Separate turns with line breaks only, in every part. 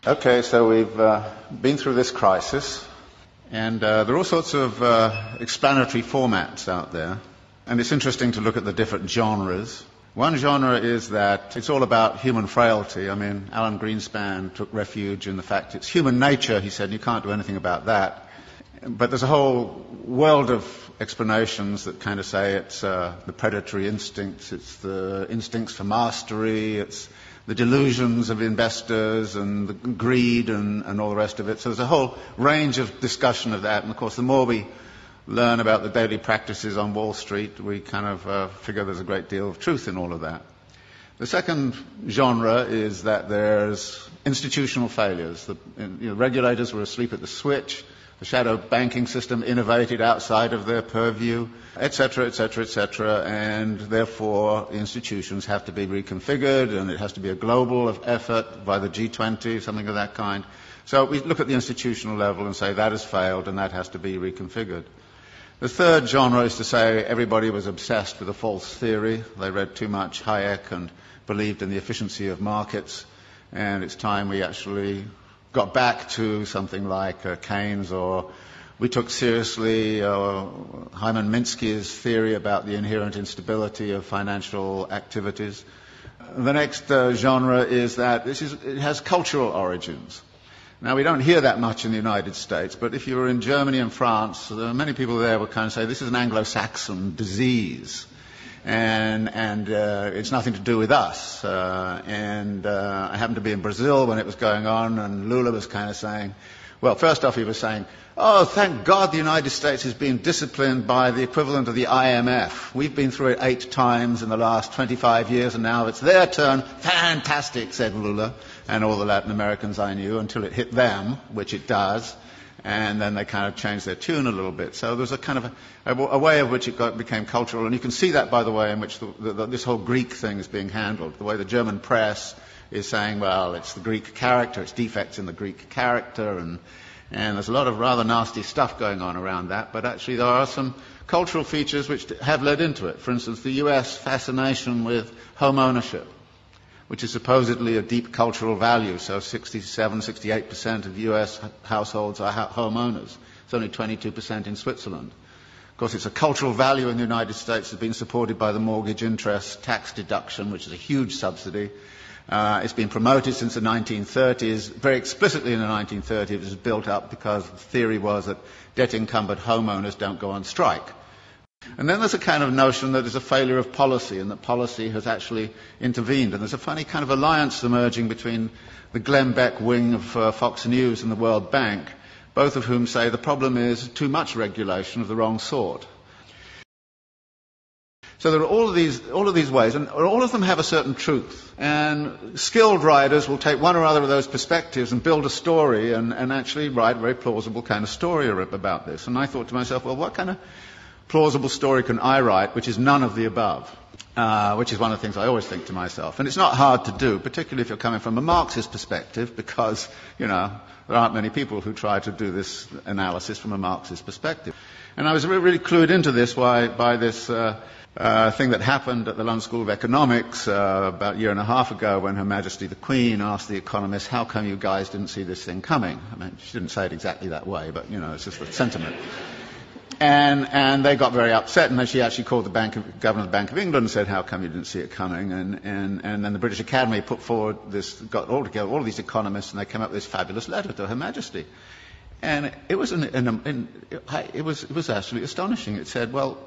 Okay, so we've been through this crisis, and there are all sorts of explanatory formats out there, and it's interesting to look at the different genres. One genre is that it's all about human frailty. I mean, Alan Greenspan took refuge in the fact it's human nature, he said, and you can't do anything about that. But there's a whole world of explanations that kind of say it's the predatory instincts, it's the instincts for mastery, it's the delusions of investors and the greed and all the rest of it. So there's a whole range of discussion of that. And of course, the more we learn about the daily practices on Wall Street, we kind of figure there's a great deal of truth in all of that. The second genre is that there's institutional failures. The regulators were asleep at the switch. The shadow banking system innovated outside of their purview, etc., etc., etc., and therefore the institutions have to be reconfigured, and it has to be a global effort by the G20, something of that kind. So we look at the institutional level and say that has failed and that has to be reconfigured. The third genre is to say everybody was obsessed with a false theory. They read too much Hayek and believed in the efficiency of markets, and it's time we actually got back to something like Keynes, or we took seriously Hyman Minsky's theory about the inherent instability of financial activities. The next genre is that it has cultural origins. Now, we don't hear that much in the United States, but if you were in Germany and France, many people there would kind of say this is an Anglo-Saxon disease. And it's nothing to do with us. I happened to be in Brazil when it was going on, and Lula was kind of saying, well, first off he was saying, oh, thank God the United States is being disciplined by the equivalent of the IMF. We've been through it 8 times in the last 25 years, and now it's their turn. Fantastic, said Lula, and all the Latin Americans I knew, until it hit them, which it does. And then they kind of changed their tune a little bit. So there's a kind of a way of which it became cultural. And you can see that, by the way, in which this whole Greek thing is being handled. The way the German press is saying, well, it's the Greek character, it's defects in the Greek character, and there's a lot of rather nasty stuff going on around that. But actually there are some cultural features which have led into it. For instance, the US fascination with home ownership, which is supposedly a deep cultural value. So 68% of US households are homeowners. It's only 22% in Switzerland. Of course, it's a cultural value in the United States that's been supported by the mortgage interest tax deduction, which is a huge subsidy. It's been promoted since the 1930s. Very explicitly in the 1930s, it was built up because the theory was that debt-encumbered homeowners don't go on strike. And then there's a kind of notion that there's a failure of policy, and that policy has actually intervened. And there's a funny kind of alliance emerging between the Glenn Beck wing of Fox News and the World Bank, both of whom say the problem is too much regulation of the wrong sort. So there are all of these ways, and all of them have a certain truth. And skilled writers will take one or other of those perspectives and build a story and actually write a very plausible kind of story about this. And I thought to myself, well, what kind of plausible story can I write which is none of the above? Which is one of the things I always think to myself. And it's not hard to do, particularly if you're coming from a Marxist perspective, because, there aren't many people who try to do this analysis from a Marxist perspective. And I was really clued into this by this thing that happened at the London School of Economics about a year and a half ago, when Her Majesty the Queen asked the economists, how come you guys didn't see this thing coming? I mean, she didn't say it exactly that way, but, it's just the sentiment. And they got very upset, and then she actually called the Governor of the Bank of England and said, how come you didn't see it coming? And then the British Academy put forward got all together all of these economists, and they came up with this fabulous letter to Her Majesty. And it was it was absolutely astonishing. It said, well,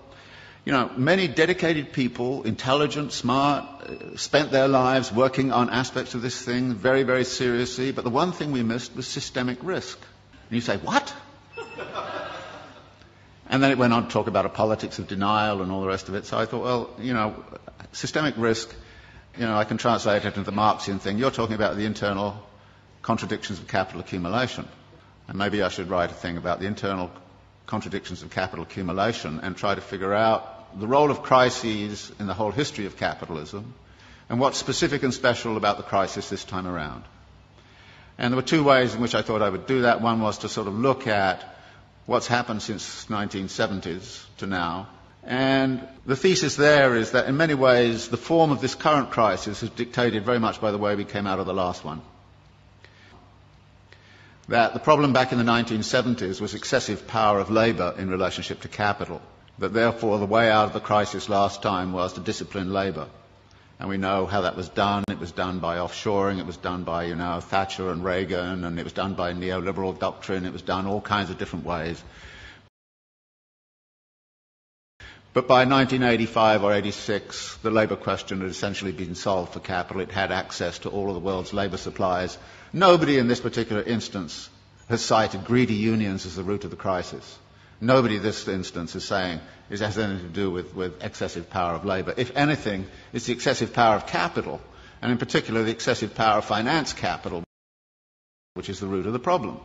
many dedicated people, intelligent, smart, spent their lives working on aspects of this thing very, very seriously, but the one thing we missed was systemic risk. And you say, what? And then it went on to talk about a politics of denial and all the rest of it. So I thought, well, systemic risk, I can translate it into the Marxian thing. You're talking about the internal contradictions of capital accumulation. And maybe I should write a thing about the internal contradictions of capital accumulation and try to figure out the role of crises in the whole history of capitalism and what's specific and special about the crisis this time around. And there were 2 ways in which I thought I would do that. One was to sort of look at what's happened since 1970s to now. And the thesis there is that in many ways the form of this current crisis is dictated very much by the way we came out of the last one. that the problem back in the 1970s was excessive power of labour in relationship to capital, that therefore the way out of the crisis last time was to discipline labour. And we know how that was done. It was done by offshoring, it was done by, Thatcher and Reagan, and it was done by neoliberal doctrine, it was done all kinds of different ways. But by 1985 or 86, the labour question had essentially been solved for capital. It had access to all of the world's labour supplies. Nobody in this particular instance has cited greedy unions as the root of the crisis. Nobody in this instance is saying it has anything to do with excessive power of labour. If anything, it's the excessive power of capital, and in particular the excessive power of finance capital, which is the root of the problem.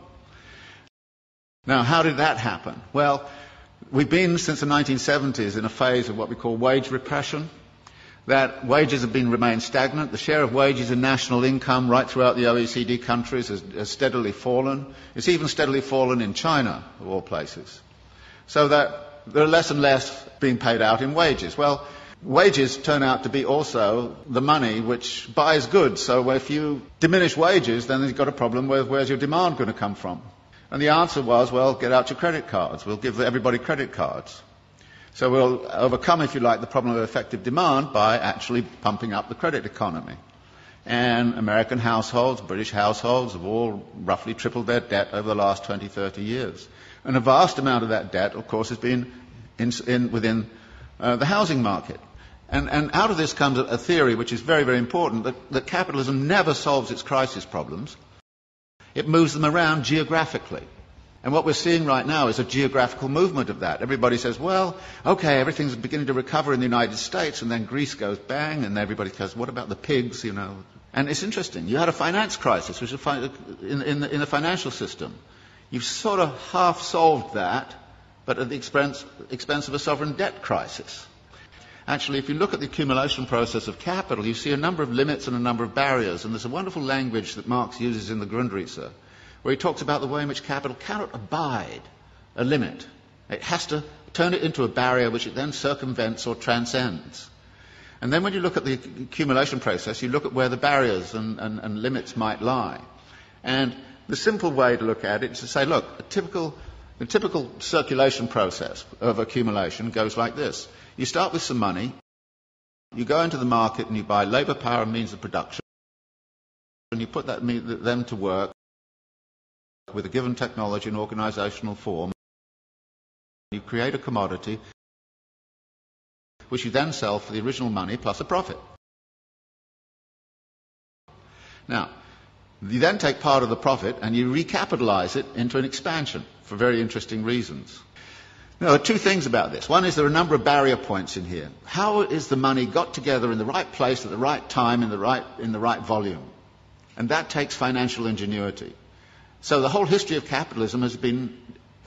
Now, how did that happen? Well, we've been, since the 1970s, in a phase of what we call wage repression, that wages have remained stagnant. The share of wages in national income right throughout the OECD countries has steadily fallen. It's even steadily fallen in China, of all places. So that there are less and less being paid out in wages. Well, wages turn out to be also the money which buys goods. So if you diminish wages, then you've got a problem with where's your demand going to come from? And the answer was, well, get out your credit cards. We'll give everybody credit cards. So we'll overcome, if you like, the problem of effective demand by actually pumping up the credit economy. And American households, British households have all roughly tripled their debt over the last 20, 30 years. And a vast amount of that debt, of course, has been within the housing market. And out of this comes a theory which is very, very important, that capitalism never solves its crisis problems. It moves them around geographically. And what we're seeing right now is a geographical movement of that. Everybody says, well, okay, everything's beginning to recover in the United States, and then Greece goes bang, and everybody says, what about the pigs, And it's interesting. You had a finance crisis, which is in the financial system. You've sort of half solved that, but at the expense of a sovereign debt crisis. Actually, if you look at the accumulation process of capital, you see a number of limits and a number of barriers. And there's a wonderful language that Marx uses in the Grundrisse, where he talks about the way in which capital cannot abide a limit. It has to turn it into a barrier which it then circumvents or transcends. And then when you look at the accumulation process, you look at where the barriers and limits might lie. And the simple way to look at it is to say, look, the typical circulation process of accumulation goes like this. You start with some money, you go into the market and you buy labour, power and means of production, and you put them to work with a given technology and organisational form. You create a commodity which you then sell for the original money plus a profit. Now, you then take part of the profit and you recapitalise it into an expansion for very interesting reasons. Now, there are two things about this. One is there are a number of barrier points in here. How is the money got together in the right place at the right time in the right volume? And that takes financial ingenuity. So the whole history of capitalism has been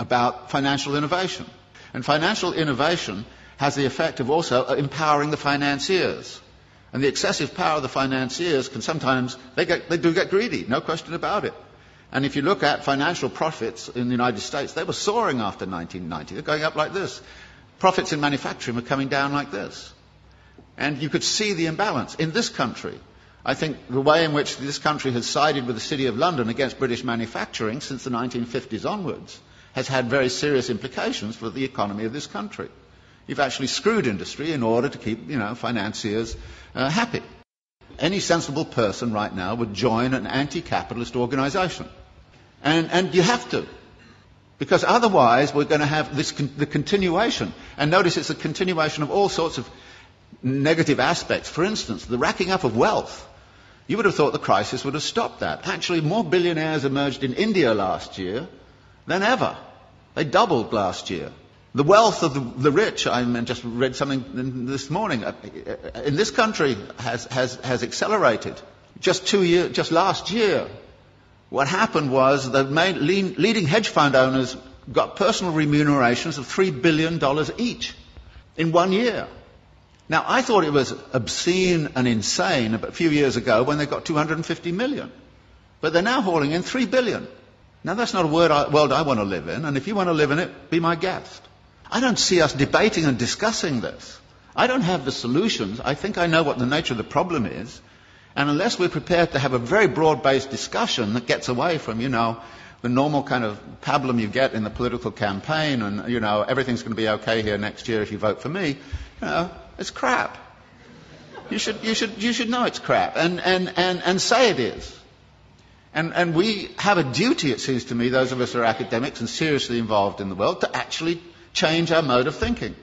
about financial innovation. And financial innovation has the effect of also empowering the financiers. And the excessive power of the financiers can sometimes, they do get greedy, no question about it. And if you look at financial profits in the United States, they were soaring after 1990. They're going up like this. Profits in manufacturing were coming down like this. And you could see the imbalance. In this country, I think the way in which this country has sided with the City of London against British manufacturing since the 1950s onwards has had very serious implications for the economy of this country. You've actually screwed industry in order to keep, financiers happy. Any sensible person right now would join an anti-capitalist organisation. And you have to. Because otherwise we're going to have the continuation. And notice it's a continuation of all sorts of negative aspects. For instance, the racking up of wealth. You would have thought the crisis would have stopped that. Actually, more billionaires emerged in India last year than ever. They doubled last year. The wealth of the rich, I just read something this morning, in this country has accelerated. Just last year, what happened was the leading hedge fund owners got personal remunerations of $3 billion each in 1 year. Now, I thought it was obscene and insane a few years ago when they got 250 million. But they're now hauling in 3 billion. Now, that's not a world I want to live in, and if you want to live in it, be my guest. I don't see us debating and discussing this. I don't have the solutions. I think I know what the nature of the problem is. And unless we're prepared to have a very broad-based discussion that gets away from, the normal kind of pablum you get in the political campaign, and, you know, everything's going to be okay here next year if you vote for me, you know, it's crap. You should know it's crap, and say it is. And we have a duty, it seems to me, those of us who are academics and seriously involved in the world, to actually change our mode of thinking.